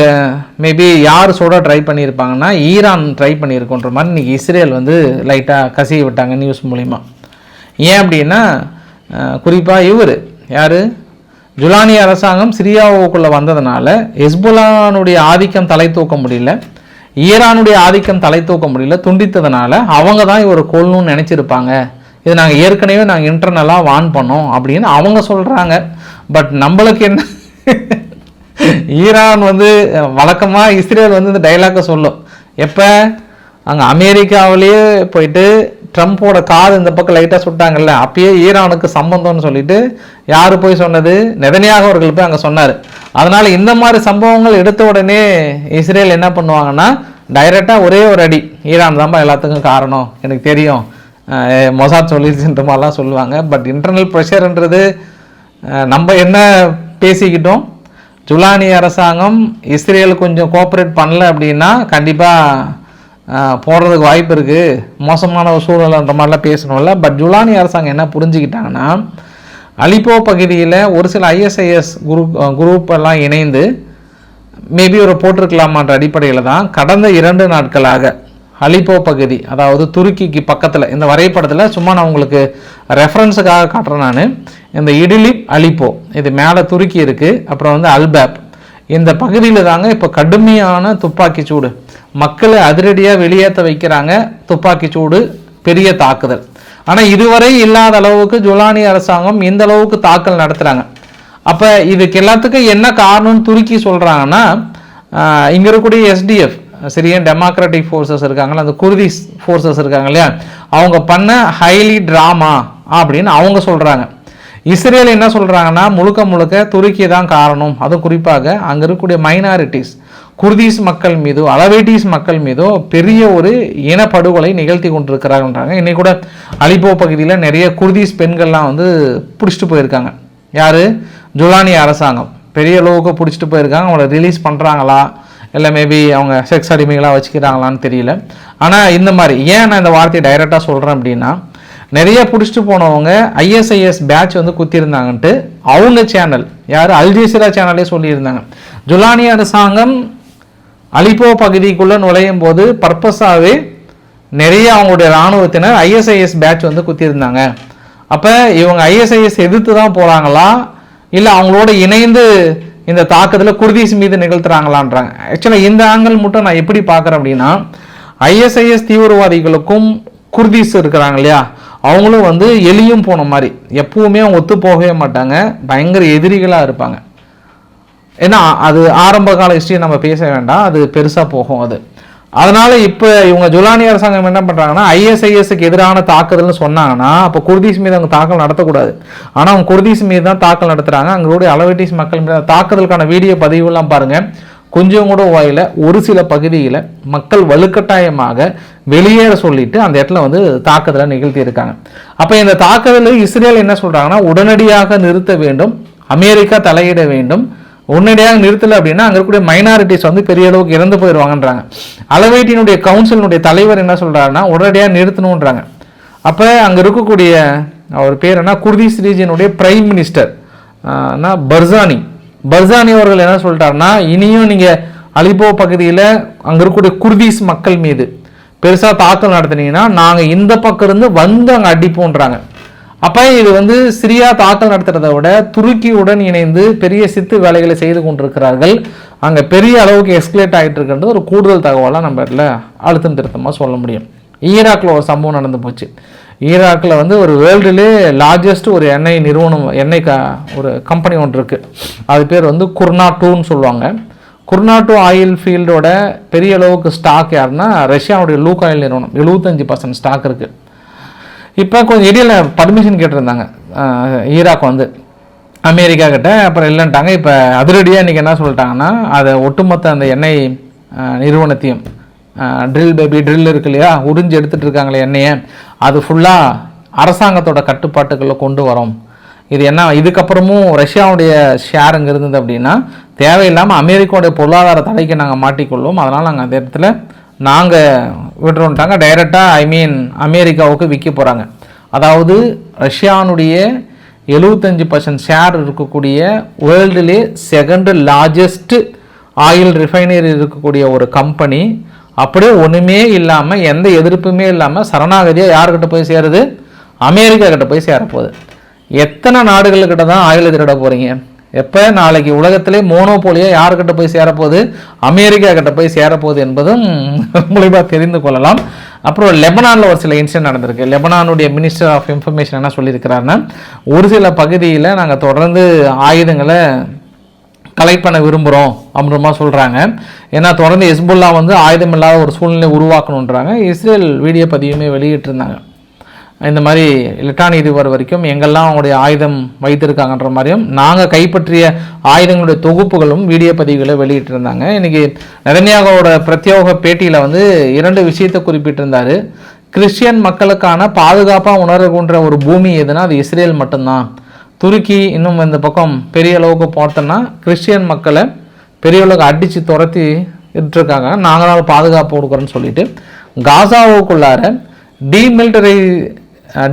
மேபி யார் சொல்ல ட்ரை பண்ணியிருப்பாங்கன்னா ஈரான் ட்ரை பண்ணியிருக்கோன்ற மாதிரி இன்றைக்கி இஸ்ரேல் வந்து லைட்டாக கசிய விட்டாங்க நியூஸ் மூலிமா. ஏன் அப்படின்னா குறிப்பாக இவர் யார், ஜுலானி அரசாங்கம் சிரியாவுக்குள்ளே வந்ததுனால ஹெஸ்புல்லானுடைய ஆதிக்கம் தலை தூக்க முடியல, ஈரானுடைய ஆதிக்கம் தலை தூக்க முடியல, துண்டித்ததுனால அவங்க தான் இவர் கொல்லணும்னு நினச்சிருப்பாங்க. இது நாங்கள் ஏற்கனவே நாங்கள் இன்டர்னலாக வான் பண்ணோம் அப்படின்னு அவங்க சொல்கிறாங்க. பட் நம்மளுக்கு என்ன, ஈரான் வந்து வழக்கமாக இஸ்ரேல் வந்து இந்த டைலாக்கை சொல்லும். எப்போ அங்கே அமெரிக்காவிலேயே போயிட்டு ட்ரம்ப்போட காது இந்த பக்கம் லைட்டாக சுட்டாங்கல்ல, அப்பயே ஈரானுக்கு சம்பந்தம்னு சொல்லிட்டு யார் போய் சொன்னது, நெதன்யாகு அவர்கள் போய் அங்கே சொன்னார். அதனால் இந்த மாதிரி சம்பவங்கள் எடுத்த உடனே இஸ்ரேல் என்ன பண்ணுவாங்கன்னா டைரெக்டாக ஒரே ஒரு அடி, ஈரான் தான்ப்பா எல்லாத்துக்கும் காரணம், எனக்கு தெரியும், மொசாத் சொல்லிடுச்சுன்ற மாதிரிலாம் சொல்லுவாங்க. பட் இன்டர்னல் ப்ரெஷர்ன்றது நம்ம என்ன பேசிக்கிட்டோம், ஜுலானி அரசாங்கம் இஸ்ரேல் கொஞ்சம் கோஆப்ரேட் பண்ணல அப்படின்னா கண்டிப்பாக போடுறதுக்கு வாய்ப்பு இருக்குது, மோசமான ஒரு சூழ்நிலைன்ற மாதிரிலாம் பேசணும்ல. பட் ஜுலானி அரசாங்கம் என்ன புரிஞ்சுக்கிட்டாங்கன்னா, அலிப்போ பகுதியில் ஒரு சில ISIS குரூப் எல்லாம் இணைந்து மேபி ஒரு போட்டிருக்கலாமான்ற அடிப்படையில் தான் கடந்த 2 நாட்களாக அலிப்போ பகுதி, அதாவது துருக்கிக்கு பக்கத்தில், இந்த வரைபடத்தில் சும்மா நான் உங்களுக்கு ரெஃபரன்ஸுக்காக காட்டுறேன். நான் இந்த இடிலிப் அலிப்போ, இது மேலே துருக்கி இருக்குது, அப்புறம் வந்து அல்பேப், இந்த பகுதியில் தாங்க இப்போ கடுமையான துப்பாக்கி சூடு, மக்களை அதிரடியாக வெளியேற்ற வைக்கிறாங்க. துப்பாக்கி சூடு, பெரிய தாக்குதல். ஆனால் இதுவரை இல்லாத அளவுக்கு ஜுலானி அரசாங்கம் இந்த அளவுக்கு தாக்கல் நடத்துகிறாங்க. அப்போ இதுக்கு எல்லாத்துக்கும் என்ன காரணம்னு துருக்கி சொல்கிறாங்கன்னா, இங்கே இருக்கக்கூடிய SDF, சிரியன் டெமோக்ராட்டிக் ஃபோர்ஸஸ் இருக்காங்களா, அந்த குர்திஸ் ஃபோர்ஸஸ் இருக்காங்க இல்லையா, அவங்க பண்ண ஹைலி ட்ராமா அப்படின்னு அவங்க சொல்கிறாங்க. இஸ்ரேல் என்ன சொல்கிறாங்கன்னா, முழுக்க முழுக்க துருக்கி தான் காரணம். அதுவும் குறிப்பாக அங்கே இருக்கக்கூடிய மைனாரிட்டிஸ், குர்திஸ் மக்கள் மீதோ அலவேட்டிஸ் மக்கள் மீதோ பெரிய ஒரு இனப்படுகொலை நிகழ்த்தி கொண்டிருக்கிறாங்கன்றாங்க. இன்னைக்கு கூட அலிப்போ பகுதியில் நிறைய குர்திஸ் பெண்கள்லாம் வந்து பிடிச்சிட்டு போயிருக்காங்க. யார்? ஜுலானி அரசாங்கம் பெரிய அளவுக்கு பிடிச்சிட்டு போயிருக்காங்க. அவங்கள ரிலீஸ் பண்ணுறாங்களா இல்லை மேபி அவங்க செக்ஸ் அடிமைகளாக வச்சுக்கிறாங்களான்னு தெரியல. ஆனால் இந்த மாதிரி ஏன் நான் இந்த வார்த்தையை டைரெக்டாக சொல்கிறேன் அப்படின்னா, நிறைய பிடிச்சிட்டு போனவங்க ISIS பேட்ச் வந்து குத்திருந்தாங்கன்ட்டு அவங்க சேனல், யார், அல்ஜசீரா சேனலே சொல்லியிருந்தாங்க. ஜுலானி அரசாங்கம் அலிப்போ பகுதிக்குள்ளே நுழையும் போது பர்பஸாகவே நிறைய அவங்களுடைய இராணுவத்தினர் ISIS பேட்ச் வந்து குத்திருந்தாங்க. அப்போ இவங்க ISIS எதிர்த்து தான் போகிறாங்களா இல்லை அவங்களோட இணைந்து இந்த தாக்குதலை குர்திஸ் மீது நிகழ்த்துறாங்களான்றாங்க. ஆக்சுவலாக இந்த ஆங்கிள் மட்டும் நான் எப்படி பார்க்குறேன் அப்படின்னா, ISIS தீவிரவாதிகளுக்கும் குர்திஸ் இருக்கிறாங்க இல்லையா, அவங்களும் வந்து எலியும் போன மாதிரி எப்பவுமே அவங்க ஒத்து போகவே மாட்டாங்க, பயங்கர எதிரிகளாக இருப்பாங்க. ஏன்னா அது ஆரம்ப கால ஹிஸ்ட்ரி நம்ம பேச வேண்டாம், அது பெருசாக போகும் அது. அதனால இப்போ இவங்க ஜுலானி அரசாங்கம் என்ன பண்ணுறாங்கன்னா, ISISக்கு எதிரான தாக்குதல்னு சொன்னாங்கன்னா அப்போ குர்திஸ் மீது அவங்க தாக்கல் நடத்தக்கூடாது. ஆனால் அவங்க குர்திஸ் மீது தான் தாக்கல் நடத்துகிறாங்க. அங்களுடைய அலவேட்டிஸ் மக்கள் மீது தாக்குதலுக்கான வீடியோ பதிவுலாம் பாருங்கள். கொஞ்சம் கூட வாயில ஒரு சில பகுதியில் மக்கள் வலுக்கட்டாயமாக வெளியேற சொல்லிட்டு அந்த இடத்துல வந்து தாக்குதலை நிகழ்த்தி இருக்காங்க. அப்போ இந்த தாக்குதலை இஸ்ரேல் என்ன சொல்கிறாங்கன்னா, உடனடியாக நிறுத்த வேண்டும், அமெரிக்கா தலையிட வேண்டும். உடனடியாக நிறுத்தலை அப்படின்னா அங்கே இருக்கக்கூடிய மைனாரிட்டிஸ் வந்து பெரிய அளவுக்கு இறந்து போயிடுவாங்கன்றாங்க. அலவைட்டினுடைய கவுன்சிலினுடைய தலைவர் என்ன சொல்கிறாருன்னா, உடனடியாக நிறுத்தணுன்றாங்க. அப்போ அங்கே இருக்கக்கூடிய அவர் பேர் என்ன, குர்திஸ் ரீஜனுடைய பிரைம் மினிஸ்டர் பர்சானி அவர்கள் என்ன சொல்லிட்டாருன்னா, இனியும் நீங்கள் அலிப்போ பகுதியில் அங்கே இருக்கக்கூடிய குர்திஸ் மக்கள் மீது பெருசாக தாக்கல் நடத்தினீங்கன்னா நாங்கள் இந்த பக்கம் இருந்து வந்து அங்கே அடிப்போன்றாங்க. அப்போ இது வந்து சிரியா தாக்கல் நடத்துறதை விட துருக்கியுடன் இணைந்து பெரிய சித்து வேலைகளை செய்து கொண்டிருக்கிறார்கள். அங்கே பெரிய அளவுக்கு எஸ்கலேட் ஆகிட்டு இருக்கின்றது ஒரு கூடுதல் தகவலாக நம்ம இடத்துல அழுத்தம் திருத்தமாக சொல்ல முடியும். ஈராக்கில் ஒரு சம்பவம் நடந்து போச்சு. ஈராக்கில் வந்து ஒரு வேர்ல்டுலே லார்ஜஸ்ட் ஒரு எண்ணெய் நிறுவனம், ஒரு கம்பெனி ஒன்று இருக்குது. அது பேர் வந்து குர்னாட்டூன்னு சொல்லுவாங்க. குர்னாட்டூ ஆயில் ஃபீல்டோட பெரிய அளவுக்கு ஸ்டாக் யாருன்னா ரஷ்யாவுடைய லூக் ஆயில் நிறுவனம். 75% ஸ்டாக் இருக்குது. இப்போ கொஞ்சம் இடையில பர்மிஷன் கேட்டிருந்தாங்க ஈராக் வந்து அமெரிக்கா கிட்ட, அப்புறம் இல்லைன்ட்டாங்க. இப்போ அதிரடியாக இன்றைக்கி என்ன சொல்லிட்டாங்கன்னா, அதை ஒட்டுமொத்த அந்த எண்ணெய் நிறுவனத்தையும் ட்ரில் இருக்கு இல்லையா, உறிஞ்சி எடுத்துகிட்டு இருக்காங்களே எண்ணெயை, அது ஃபுல்லாக அரசாங்கத்தோட கட்டுப்பாட்டுக்குள்ளே கொண்டு வரோம். இது என்ன, இதுக்கப்புறமும் ரஷ்யாவுடைய ஷேர் அங்கே இருந்தது அப்படின்னா தேவையில்லாமல் அமெரிக்காவுடைய பொருளாதார தடைக்கு நாங்கள் மாட்டிக்கொள்வோம். அதனால் நாங்கள் அந்த இடத்துல நாங்கள் விடுறோன்ட்டாங்க. டைரெக்டாக அமெரிக்காவுக்கு விற்க போகிறாங்க. அதாவது ரஷ்யானுடைய 75% ஷேர் இருக்கக்கூடிய வேர்ல்டுலே செகண்ட் லார்ஜஸ்ட் ஆயில் ரிஃபைனரி இருக்கக்கூடிய ஒரு கம்பெனி அப்படியே ஒன்றுமே இல்லாமல் எந்த எதிர்ப்புமே இல்லாமல் சரணாகதியாக யார்கிட்ட போய் சேருது, அமெரிக்கா கிட்ட போய் சேரப்போகுது. எத்தனை நாடுகள்கிட்ட தான் ஆயில் திருட போகிறீங்க? எப்போ நாளைக்கு உலகத்திலே மோனோபோலியாக யார்கிட்ட போய் சேரப்போகுது, அமெரிக்கா கிட்ட போய் சேரப்போகுது என்பதும் மூலியமாக தெரிந்து கொள்ளலாம். அப்புறம் லெபனானில் ஒரு சில இன்சிடென்ட் நடந்திருக்கு. லெபனானுடைய மினிஸ்டர் ஆஃப் இன்ஃபர்மேஷன் என்ன சொல்லியிருக்கிறாருன்னா, ஒரு சில பகுதியில் நாங்கள் தொடர்ந்து ஆயுதங்களை கலெக்ட் பண்ண விரும்புகிறோம் அப்படின்றமா சொல்கிறாங்க. ஏன்னா தொடர்ந்து ஹெஸ்புல்லா வந்து ஆயுதம் இல்லாத ஒரு சூழ்நிலை உருவாக்கணுன்றாங்க. Israel video பதிவுமே வெளியிட்டிருந்தாங்க. இந்த மாதிரி லிட்டானி ரிவர் வரைக்கும் எங்கெல்லாம் அவங்களுடைய ஆயுதம் வைத்திருக்காங்கன்ற மாதிரியும் நாங்கள் கைப்பற்றிய ஆயுதங்களுடைய தொகுப்புகளும் வீடியோ பதிவுகளை வெளியிட்டிருந்தாங்க. இன்றைக்கி நெதன்யாகுவோட பிரத்யோக பேட்டியில் வந்து 2 விஷயத்தை குறிப்பிட்டிருந்தார். கிறிஸ்டியன் மக்களுக்கான பாதுகாப்பாக உணர்கின்ற ஒரு பூமி எதுனா அது இஸ்ரேல் மட்டும்தான். துருக்கி இன்னும் இந்த பக்கம் பெரிய அளவுக்கு பார்த்தோன்னா கிறிஸ்டியன் மக்களை பெரிய அளவுக்கு அடித்து துரத்தி இருக்காங்க. நாங்களால் பாதுகாப்பு கொடுக்குறோன்னு சொல்லிட்டு காசாவுக்குள்ளார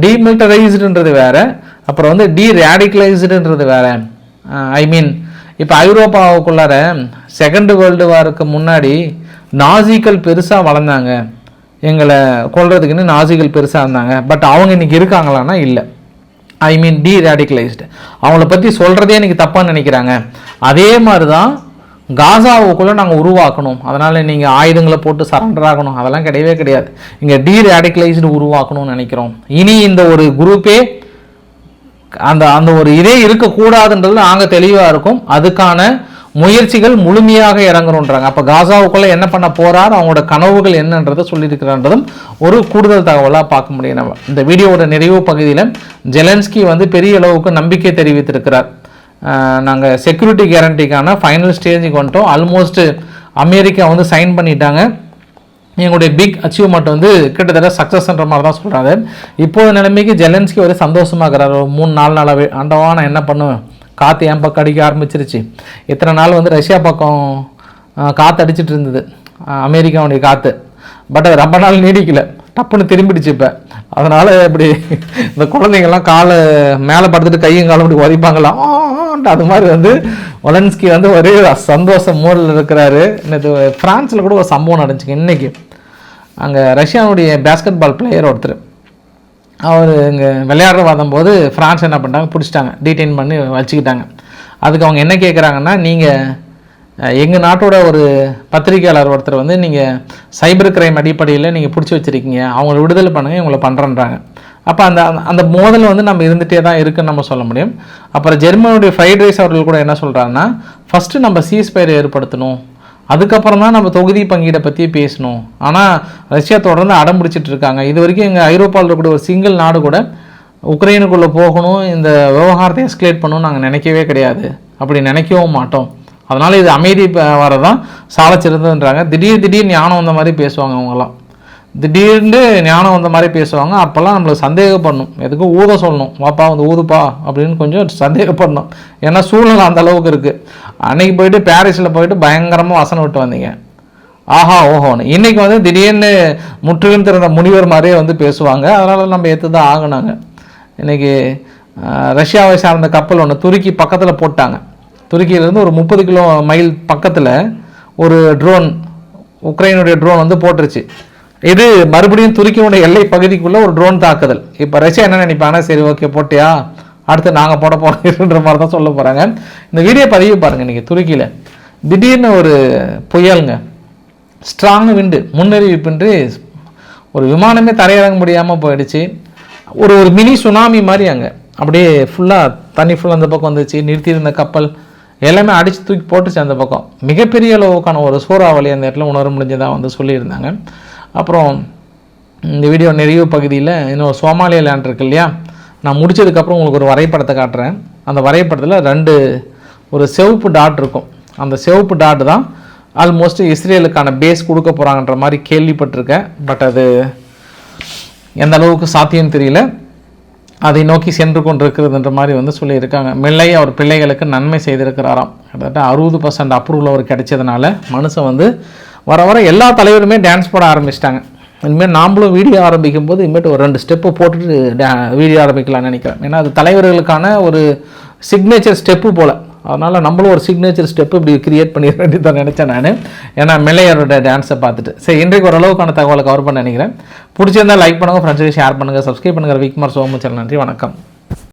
டீமிலிட்டரைஸ்டுன்றது வேறு, அப்புறம் வந்து டீரேடிகலைஸ்டுன்றது வேறு. ஐ மீன் இப்போ ஐரோப்பாவுக்குள்ளார செகண்ட் வேர்ல்டு வாருக்கு முன்னாடி நாசிகள் பெருசாக வளர்ந்தாங்க, எங்களை கொல்றதுக்குன்னு நாசிகள் பெருசாக இருந்தாங்க. பட் அவங்க இன்றைக்கி இருக்காங்களான்னா இல்லை. ஐ மீன் டீரேடிகலைஸ்டு. அவங்கள பற்றி சொல்கிறதே இன்றைக்கி தப்பாக நினைக்கிறாங்க. அதே மாதிரி தான் காசாவுக்குள்ளே நாங்கள் உருவாக்கணும், அதனால் நீங்கள் ஆயுதங்களை போட்டு சரண்டர் ஆகணும், அதெல்லாம் கிடையவே கிடையாது. இங்கே டீரேடிகலைஸ்டு உருவாக்கணும்னு நினைக்கிறோம். இனி இந்த ஒரு குரூப்பே அந்த ஒரு இதே இருக்கக்கூடாதுன்றது நாங்கள் தெளிவாக இருக்கும். அதுக்கான முயற்சிகள் முழுமையாக இறங்குறோன்றாங்க. அப்போ காசாவுக்குள்ளே என்ன பண்ண போகிறார், அவங்களோட கனவுகள் என்னன்றதை சொல்லியிருக்கிறான்றதும் ஒரு கூடுதல் தகவலாக பார்க்க முடியும். நம்ம இந்த வீடியோவோட நிறைவு பகுதியில் ஜெலன்ஸ்கி வந்து பெரிய அளவுக்கு நம்பிக்கை தெரிவித்திருக்கிறார். நாங்கள் செக்யூரிட்டி கேரண்டிக்கான ஃபைனல் ஸ்டேஜுக்கு வந்துட்டோம், ஆல்மோஸ்ட் அமெரிக்கா வந்து சைன் பண்ணிட்டாங்க, எங்களுடைய பிக் அச்சீவ்மெண்ட் வந்து கிட்டத்தட்ட சக்ஸஸ்ன்ற மாதிரி தான் சொல்கிறாரு. இப்போது நிலைமைக்கு ஜெலன்ஸ்கி ஒரு சந்தோஷமாக இருக்கிறார். ஒரு 3-4 நாளாகவே ஆண்டவா நான் என்ன பண்ணுவேன், காற்று என் பக்கம் அடிக்க ஆரம்பிச்சிருச்சு. இத்தனை நாள் வந்து ரஷ்யா பக்கம் காற்று அடிச்சிட்டு இருந்தது அமெரிக்காவுடைய காற்று, பட் அது ரொம்ப நாள் நீடிக்கலை, டப்புன்னு திரும்பிடுச்சு. இப்போ அதனால் இப்படி இந்த குழந்தைங்கள்லாம் காலை மேலே படுத்துட்டு கையும் காலம் இப்படி உதைப்பாங்களாம், அது மாதிரி வந்து ஒலன்ஸ்கி வந்து ஒரே சந்தோஷ மூடில் இருக்கிறாரு. இன்னது ஃப்ரான்ஸில் கூட ஒரு சம்பவம் நடந்துச்சுங்க இன்றைக்கி. அங்கே ரஷ்யாவுடைய பேஸ்கெட் பால் பிளேயர் ஒருத்தர் அவர் இங்கே விளையாடுற வந்தபோது ஃப்ரான்ஸ் என்ன பண்ணிட்டாங்க, பிடிச்சிட்டாங்க, டீடைன் பண்ணி வச்சுக்கிட்டாங்க. அதுக்கு அவங்க என்ன கேட்குறாங்கன்னா, நீங்கள் எங்கள் நாட்டோட ஒரு பத்திரிகையாளர் ஒருத்தர் வந்து நீங்கள் சைபர் கிரைம் அடிப்படையில் நீங்கள் பிடிச்சி வச்சுருக்கீங்க, அவங்கள விடுதலை பண்ணுங்க, இவங்களை பண்ணுறன்றாங்க. அப்போ அந்த மோதல் வந்து நம்ம இருந்துகிட்டே தான் இருக்குன்னு நம்ம சொல்ல முடியும். அப்புறம் ஜெர்மனுடைய ஃப்ரைட் ரைஸ் அவர்கள் கூட என்ன சொல்கிறாங்கன்னா, ஃபஸ்ட்டு நம்ம சீஸ்ஃபயர் ஏற்படுத்தணும், அதுக்கப்புறம் தான் நம்ம தொகுதி பங்கீடை பற்றி பேசணும். ஆனால் ரஷ்யா தொடர்ந்து அடம் பிடிச்சிட்டு இருக்காங்க. இது வரைக்கும் எங்கள் ஐரோப்பாவில் இருக்கக்கூடிய ஒரு சிங்கிள் நாடு கூட உக்ரைனுக்குள்ளே போகணும், இந்த விவகாரத்தை எஸ்கலேட் பண்ணணும்னு நாங்கள் நினைக்கவே கிடையாது, அப்படி நினைக்கவும் மாட்டோம். அதனால் இது அமைதி வரதான் சாலச்சிறந்ததுன்றாங்க. திடீர் ஞானம் வந்த மாதிரி பேசுவாங்க அவங்களாம், திடீர்னு ஞானம் வந்த மாதிரி பேசுவாங்க. அப்போல்லாம் நம்மளுக்கு சந்தேகப்படணும், எதுக்கும் ஊத சொல்லணும், வாப்பா வந்து ஊதுப்பா அப்படின்னு கொஞ்சம் சந்தேகப்படணும். ஏன்னா சூழ்நிலை அந்த அளவுக்கு இருக்குது. அன்னைக்கு போயிட்டு பாரிஸில் போயிட்டு பயங்கரமாக வசனம் விட்டு வந்தீங்க, ஆஹா ஓஹோன்னு. இன்றைக்கி வந்து திடீர்னு முற்றிலும் திறந்த முனிவர் மாதிரியே வந்து பேசுவாங்க. அதனால் நம்ம ஏற்று தான் ஆகினாங்க. இன்றைக்கி ரஷ்யாவை சார்ந்த கப்பல் ஒன்று துருக்கி பக்கத்தில் போட்டாங்க. துருக்கியிலேருந்து ஒரு 30 மைல் பக்கத்தில் ஒரு ட்ரோன், உக்ரைனுடைய ட்ரோன் வந்து போட்டுருச்சு. இது மறுபடியும் துருக்கியோட எல்லை பகுதிக்குள்ளே ஒரு ட்ரோன் தாக்குதல். இப்போ ரஷ்யா என்ன நினைப்பாங்கன்னா, சரி ஓகே போட்டியா, அடுத்து நாங்கள் போட போகிறோம்ன்ற மாதிரி தான் சொல்ல போகிறாங்க. இந்த வீடியோ பதிவு பாருங்கள். இன்றைக்கி துருக்கியில் திடீர்னு ஒரு புயலுங்க, ஸ்ட்ராங் விண்டு, முன்னறிவிப்பின்றி ஒரு விமானமே தரையிறங்க முடியாமல் போயிடுச்சு. ஒரு மினி சுனாமி மாதிரி அங்கே அப்படியே ஃபுல்லாக தண்ணி ஃபுல்லாக அந்த பக்கம் வந்துச்சு. நிறுத்தியிருந்த கப்பல் எல்லாமே அடித்து தூக்கி போட்டுச்சு அந்த பக்கம். மிகப்பெரிய அளவுக்கான ஒரு சூறாவளி அந்த இடத்துல உணர முடிஞ்சதாக வந்து சொல்லியிருந்தாங்க. அப்புறம் இந்த வீடியோ நிறைவு பகுதியில் இன்னும் சோமாலியா லேண்ட் இருக்கு இல்லையா, நான் முடிச்சதுக்கப்புறம் உங்களுக்கு ஒரு வரைபடத்தை காட்டுறேன். அந்த வரைபடத்தில் ஒரு சிவப்பு டாட் இருக்கும். அந்த சிவப்பு டாட் தான் ஆல்மோஸ்ட் இஸ்ரேலுக்கான பேஸ் கொடுக்க போகிறாங்கன்ற மாதிரி கேள்விப்பட்டிருக்கேன். பட் அது எந்த அளவுக்கு சாத்தியம் தெரியல. அதை நோக்கி சென்று கொண்டிருக்கிறதுன்ற மாதிரி வந்து சொல்லியிருக்காங்க. மெல்லை அவர் பிள்ளைகளுக்கு நன்மை செய்திருக்கிறாராம். கிட்டத்தட்ட 60% அப்ரூவல் அவர் கிடைச்சதுனால மனுஷன் வந்து வர எல்லா தலைவருமே டான்ஸ் போட ஆரம்பிச்சிட்டாங்க. இனிமேல் நாம்ளும் வீடியோ ஆரம்பிக்கும் போது இனிமேட்டு ஒரு 2 ஸ்டெப்பு போட்டுட்டு வீடியோ ஆரம்பிக்கலாம்னு நினைக்கிறேன். ஏன்னா அது தலைவர்களுக்கான ஒரு சிக்னேச்சர் ஸ்டெப்பு போல். அதனால் நம்மளும் ஒரு சிக்னேச்சர் ஸ்டெப்பு இப்படி கிரியேட் பண்ணிட வேண்டியதான் நினச்சேன் நான். ஏன்னா மெல்லையரோட டான்ஸை பார்த்துட்டு. சரி, இன்றைக்கு ஓரளவுக்கான தகவலை கவர் பண்ண நினைக்கிறேன். பிடிச்சிருந்தால் லைக் பண்ணுங்கள், ஃப்ரெண்ட்ஸுக்கு ஷேர் பண்ணுங்கள், சப்ஸ்கிரைப் பண்ணுங்கள். விக்மார் சோமச்சல், நன்றி, வணக்கம்.